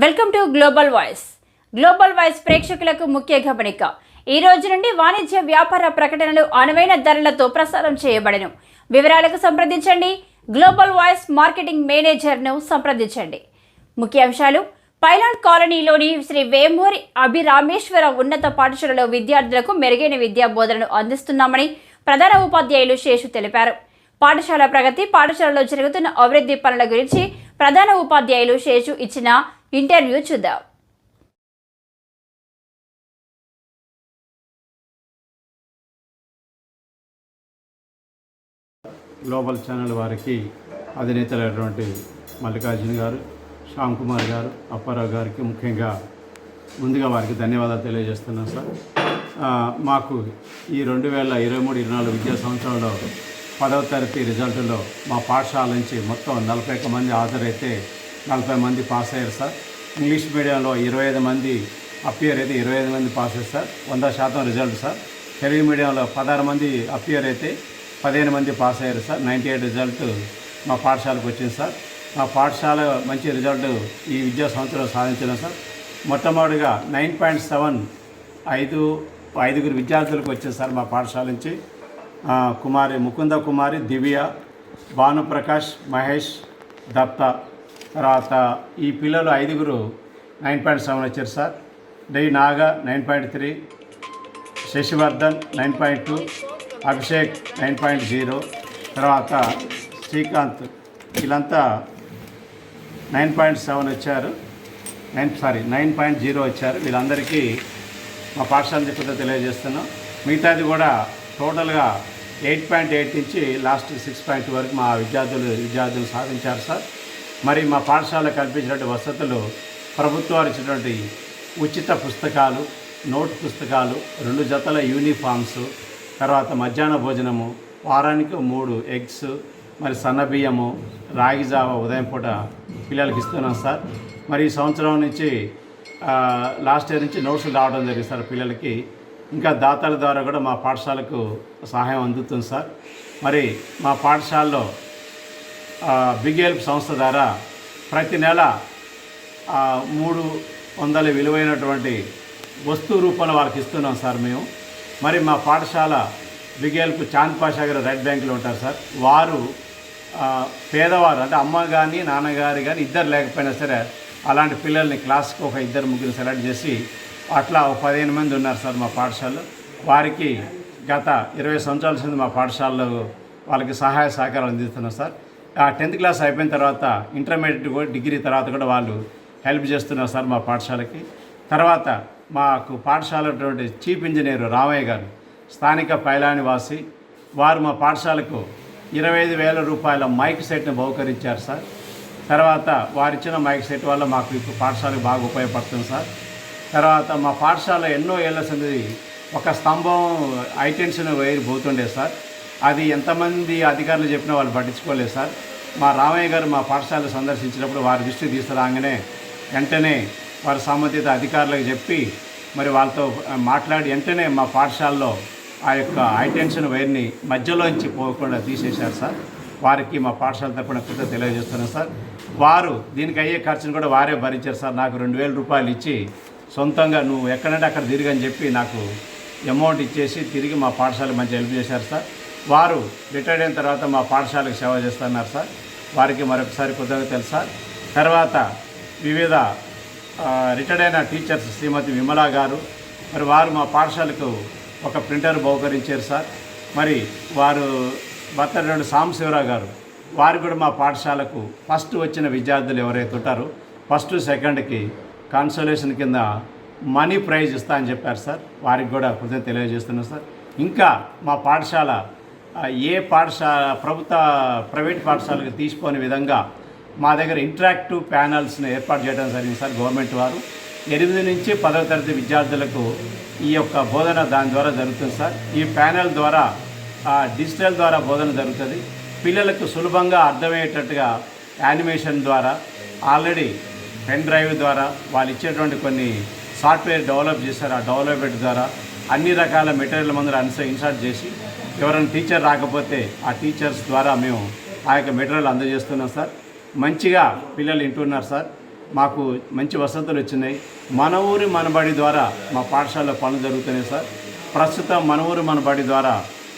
Welcome to global voice. Global voice ప్రేక్షకులకు ముఖ్య గమనిక. ఈ రోజు నుండి వాణిజ్య వ్యాపార ప్రకటనలు అనువైన ధరలతో ప్రసారం చేయబడను. వివరాలకు సంప్రదించండి. గ్లోబల్ వాయిస్ మార్కెటింగ్ మేనేజర్ను సంప్రదించండి. ముఖ్యాంశాలు: పైలాన్ కాలనీలోని శ్రీ వేమూరి అభిరామేశ్వర ఉన్నత పాఠశాలలో విద్యార్థులకు మెరుగైన విద్యా బోధనను అందిస్తున్నామని ప్రధాన ఉపాధ్యాయులు శేషు తెలిపారు. పాఠశాల ప్రగతి, పాఠశాలలో జరుగుతున్న అభివృద్ధి పనుల గురించి ప్రధాన ఉపాధ్యాయులు శేషు ఇచ్చిన ఇంటర్వ్యూ చూద్దాం. గ్లోబల్ ఛానల్ వారికి అధినేతలైనటువంటి మల్లికార్జున గారు, శ్యామ్ కుమార్ గారు, అప్పారావు గారికి ముఖ్యంగా ముందుగా వారికి ధన్యవాదాలు తెలియజేస్తున్నాను సార్. మాకు ఈ 2023-24 విద్యా సంవత్సరంలో 10వ తరగతి రిజల్ట్లో మా పాఠశాల నుంచి మొత్తం 41 మంది హాజరైతే 40 మంది పాస్ అయ్యారు సార్. ఇంగ్లీష్ మీడియంలో 25 మంది అపియర్ అయితే 25 మంది పాస్ అయ్యారు సార్, 100% రిజల్ట్ సార్. తెలుగు మీడియంలో 16 మంది అపియర్ అయితే 15 మంది పాస్ అయ్యారు సార్. 98 రిజల్ట్ మా పాఠశాలకు వచ్చింది సార్. మా పాఠశాల మంచి రిజల్ట్ ఈ విద్యా సంవత్సరం సాధించిన సార్. మొట్టమొదటిగా 9.7 ఐదుగురు విద్యార్థులకు వచ్చింది సార్ మా పాఠశాల నుంచి. ముకుంద కుమారి, దివ్య, భానుప్రకాష్, మహేష్, దత్త. తర్వాత ఈ పిల్లలు 5 9.7 వచ్చారు సార్. నాగ 9.3, శశివర్ధన్ 9.2, అభిషేక్ 9.0, తర్వాత శ్రీకాంత్, వీళ్ళంతా 9.7 వచ్చారు. 9.0 వచ్చారు. వీళ్ళందరికీ మా పాఠశాల చెప్పితే తెలియజేస్తున్నాం. మిగతాది కూడా టోటల్గా 8.8 నుంచి లాస్ట్ 6.2 వరకు మా విద్యార్థులు సాధించారు సార్. మరి మా పాఠశాల కల్పించినటువంటి వసతులు: ప్రభుత్వాలు ఇచ్చినటువంటి ఉచిత పుస్తకాలు, నోట్ పుస్తకాలు, 2 జతల యూనిఫామ్స్, తర్వాత మధ్యాహ్న భోజనము, వారానికి 3 ఎగ్స్, మరి సన్నబియ్యము, రాగి జావ ఉదయం పూట పిల్లలకి ఇస్తున్నాం సార్. మరి ఈ సంవత్సరం నుంచి లాస్ట్ ఇయర్ నుంచి నోట్స్ రావడం జరిగింది సార్ పిల్లలకి. ఇంకా దాతల ద్వారా కూడా మా పాఠశాలకు సహాయం అందుతుంది సార్. మరి మా పాఠశాలలో బిగ్ హెల్ప్ సంస్థ ద్వారా ప్రతి నెల 300 విలువైనటువంటి వస్తువు రూపంలో వాళ్ళకి ఇస్తున్నాం సార్ మేము. మరి మా పాఠశాల బిగ్ హెల్ప్ చాంద్ పాషా గారు రైట్ బ్యాంకులో ఉంటారు సార్. వారు పేదవారు, అంటే అమ్మ కానీ నాన్నగారు కానీ ఇద్దరు లేకపోయినా సరే అలాంటి పిల్లల్ని క్లాస్కి ఒక 2-3 సెలెక్ట్ చేసి అట్లా 15 మంది ఉన్నారు సార్ మా పాఠశాలలో. వారికి గత 20 సంవత్సరాల నుంచి మా పాఠశాలలో వాళ్ళకి సహాయ సహకారాలు అందిస్తున్నాం సార్. 10th క్లాస్ అయిపోయిన తర్వాత ఇంటర్మీడియట్ డిగ్రీ తర్వాత కూడా వాళ్ళు హెల్ప్ చేస్తున్నారు సార్ మా పాఠశాలకి. తర్వాత మాకు పాఠశాల చీఫ్ ఇంజనీర్ రామయ్య గారు, స్థానిక పైలాని వాసి, వారు మా పాఠశాలకు 25,000 రూపాయల మైక్ సెట్ని బహుకరించారు సార్. తర్వాత వారిచ్చిన మైక్ సెట్ వల్ల మాకు ఇప్పుడు పాఠశాలకు బాగా ఉపయోగపడుతుంది సార్. తర్వాత మా పాఠశాల ఎన్నో ఏళ్ల సంది ఒక స్తంభం హైటెన్షన్ వైర్ పోతుండే సార్. అది ఎంతమంది అధికారులు చెప్పినా వాళ్ళు పట్టించుకోలేదు సార్. మా రామయ్య గారు మా పాఠశాల సందర్శించినప్పుడు వారి దృష్టి తీసుకురాగానే వెంటనే వారి సంబంధిత అధికారులకు చెప్పి మరి వాళ్ళతో మాట్లాడి వెంటనే మా పాఠశాలలో ఆ యొక్క హైటెన్షన్ వైర్ని మధ్యలోంచి పోకుండా తీసేశారు సార్. వారికి మా పాఠశాల తరపున కృతజ్ఞత తెలియజేస్తున్నాం సార్. వారు దీనికి అయ్యే ఖర్చును కూడా వారే భరించారు సార్. నాకు 2,000 రూపాయలు ఇచ్చి సొంతంగా నువ్వు ఎక్కడంటే అక్కడ తిరిగని చెప్పి నాకు అమౌంట్ ఇచ్చేసి తిరిగి మా పాఠశాలకు మంచి హెల్ప్ చేశారు సార్. వారు రిటైర్డ్ అయిన తర్వాత మా పాఠశాలకు సేవ చేస్తున్నారు సార్. వారికి మరొకసారి కృతజ్ఞతలు సార్. తర్వాత వివిధ రిటైర్డ్ అయిన టీచర్స్ శ్రీమతి విమలా గారు, మరి వారు మా పాఠశాలకు ఒక ప్రింటర్ బహుకరించారు సార్. మరి వారు భర్త సాంబశివరావు గారు, వారు కూడా మా పాఠశాలకు ఫస్ట్ వచ్చిన విద్యార్థులు ఎవరైతే ఉంటారో ఫస్ట్ సెకండ్కి కన్సోలేషన్ కింద మనీ ప్రైజ్ ఇస్తా అని చెప్పారు సార్. వారికి కూడా కృతజ్ఞత తెలియజేస్తున్నాం సార్. ఇంకా మా పాఠశాల ప్రైవేట్ పాఠశాలకు తీసిపోని విధంగా మా దగ్గర ఇంటరాక్టివ్ ప్యానల్స్ని ఏర్పాటు చేయడం జరిగింది సార్. గవర్నమెంట్ వారు 8 నుంచి 10వ తరగతి విద్యార్థులకు ఈ యొక్క బోధన దాని ద్వారా జరుగుతుంది సార్. ఈ ప్యానెల్ ద్వారా డిజిటల్ ద్వారా బోధన జరుగుతుంది. పిల్లలకు సులభంగా అర్థమయ్యేటట్టుగా యానిమేషన్ ద్వారా, ఆల్రెడీ పెన్ డ్రైవ్ ద్వారా వాళ్ళు ఇచ్చేటువంటి కొన్ని సాఫ్ట్వేర్ డెవలప్ చేశారు. ఆ డెవలప్మెంట్ ద్వారా అన్ని రకాల మెటీరియల్ మందులు ఇన్సర్ట్ చేసి ఎవరైనా టీచర్ రాకపోతే ఆ టీచర్స్ ద్వారా మేము ఆ యొక్క మెటీరియల్ అందజేస్తున్నాం సార్. మంచిగా పిల్లలు వింటున్నారు సార్. మాకు మంచి వసతులు వచ్చినాయి. మన ఊరి మనబడి ద్వారా మా పాఠశాలలో పనులు జరుగుతున్నాయి సార్. ప్రస్తుతం మన ఊరి మనబడి ద్వారా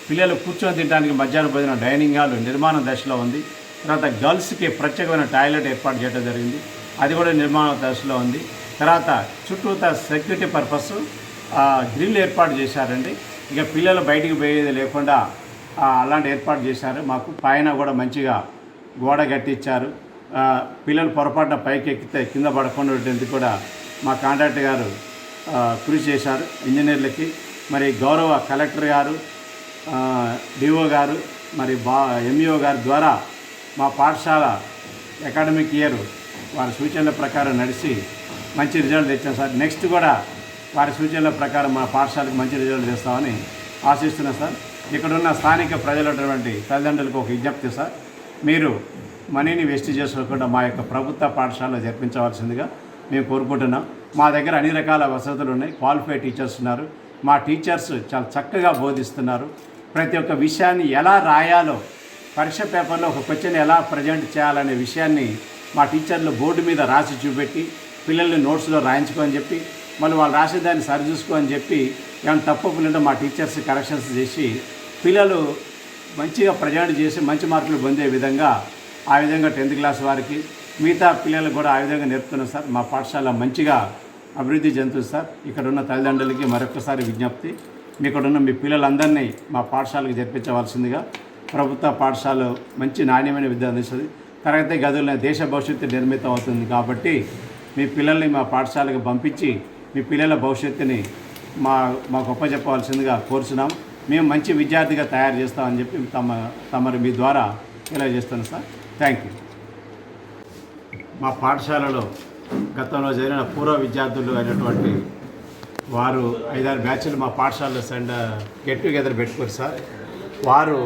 పిల్లలు కూర్చొని తినడానికి మధ్యాహ్న భోజనం డైనింగ్ హాల్ నిర్మాణ దశలో ఉంది. తర్వాత గర్ల్స్కి ప్రత్యేకమైన టాయిలెట్ ఏర్పాటు చేయడం జరిగింది, అది కూడా నిర్మాణ దశలో ఉంది. తర్వాత చుట్టూతా సెక్యూరిటీ పర్పస్ గ్రిల్ ఏర్పాటు చేశారండి. ఇక పిల్లలు బయటికి పోయేది లేకుండా అలాంటి ఏర్పాటు చేశారు. మాకు పైన కూడా మంచిగా గోడ కట్టించారు. పిల్లలు పొరపాటున పైకి ఎక్కితే కింద పడకుండా ఉండేందుకు కూడా మా కాంట్రాక్టర్ గారు కృషి చేశారు. ఇంజనీర్లకి మరి గౌరవ కలెక్టర్ గారు, డిఓ గారు, మరి ఎంఈఓ గారి ద్వారా మా పాఠశాల అకాడమిక్ ఇయర్ వారి సూచనల ప్రకారం నడిచి మంచి రిజల్ట్ తెచ్చాం సార్. నెక్స్ట్ కూడా వారి సూచనల ప్రకారం మా పాఠశాలకు మంచి రిజల్ట్ తెస్తామని ఆశిస్తున్నాం సార్. ఇక్కడున్న స్థానిక ప్రజలటువంటి తల్లిదండ్రులకు ఒక విజ్ఞప్తి సార్, మీరు మనీని వేస్ట్ చేసుకోకుండా మా యొక్క ప్రభుత్వ పాఠశాలలో జరిపించవలసిందిగా మేము కోరుకుంటున్నాం. మా దగ్గర అన్ని రకాల వసతులు ఉన్నాయి, క్వాలిఫైడ్ టీచర్స్ ఉన్నారు. మా టీచర్స్ చాలా చక్కగా బోధిస్తున్నారు. ప్రతి ఒక్క విషయాన్ని ఎలా రాయాలో, పరీక్ష పేపర్లో ఒక క్వశ్చన్ ఎలా ప్రజెంట్ చేయాలనే విషయాన్ని మా టీచర్లు బోర్డు మీద రాసి చూపెట్టి పిల్లల్ని నోట్స్లో రాయించుకోని చెప్పి మళ్ళీ వాళ్ళు రాసే దాన్ని సరిచూసుకోని చెప్పి ఏమైనా తప్పులుంటే మా టీచర్స్ కరెక్షన్స్ చేసి పిల్లలు మంచిగా ప్రజెంట్ చేసి మంచి మార్కులు పొందే విధంగా ఆ విధంగా 10th క్లాస్ వారికి మిగతా పిల్లలకు కూడా ఆ విధంగా నేర్పుతున్నాం సార్. మా పాఠశాల మంచిగా అభివృద్ధి చెందుతుంది సార్. ఇక్కడ ఉన్న తల్లిదండ్రులకి మరొకసారి విజ్ఞప్తి, మీకున్న మీ పిల్లలందరినీ మా పాఠశాలకు జరిపించవలసిందిగా. ప్రభుత్వ పాఠశాల మంచి నాణ్యమైన విద్య అందిస్తుంది. తరగతి గదుల్లో దేశ భవిష్యత్తు నిర్మితం అవుతుంది కాబట్టి మీ పిల్లల్ని మా పాఠశాలకు పంపించి మీ పిల్లల భవిష్యత్తుని మాకు అప్పచెప్పవలసిందిగా కోరుచున్నాం. మేము మంచి విద్యార్థిగా తయారు చేస్తామని చెప్పి తమరు మీ ద్వారా తెలియజేస్తున్నాం సార్. Thank you. మా పాఠశాలలో గతంలో జరిగిన పూర్వ విద్యార్థులు అయినటువంటి వారు 5-6 బ్యాచ్లు మా పాఠశాలలో గెట్ టుగెదర్ పెట్టుకోరు సార్. వారు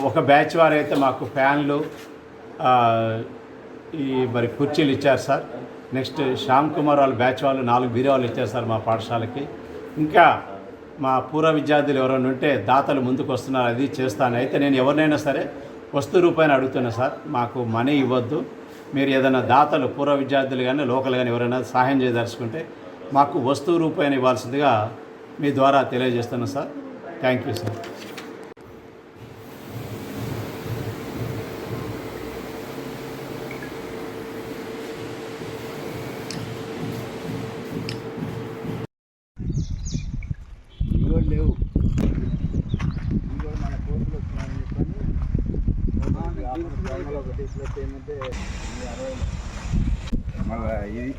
ఒక బ్యాచ్ వారైతే మాకు ఫ్యాన్లు ఈ మరి కుర్చీలు ఇచ్చారు సార్. నెక్స్ట్ శ్యామ్ కుమార్ వాళ్ళ బ్యాచ్ వాళ్ళు 4 బీరువాలు ఇచ్చారు సార్ మా పాఠశాలకి. ఇంకా మా పూర్వ విద్యార్థులు ఎవరైనా ఉంటే దాతలు ముందుకు వస్తున్నారు, అది చేస్తాను. అయితే నేను ఎవరినైనా సరే వస్తు రూపాయలు అడుగుతున్నా సార్, మాకు మనీ ఇవ్వద్దు. మీరు ఏదైనా దాతలు పూర్వ విద్యార్థులు కానీ లోకల్ కానీ ఎవరైనా సహాయం చేయదలుచుకుంటే మాకు వస్తువు రూపాయలు ఇవ్వాల్సిందిగా మీ ద్వారా తెలియజేస్తున్నాను సార్. Thank you sir. లేవు మన కోర్టులో వచ్చినాయని చెప్పని ఏమంటే 60 మళ్ళీ ఇది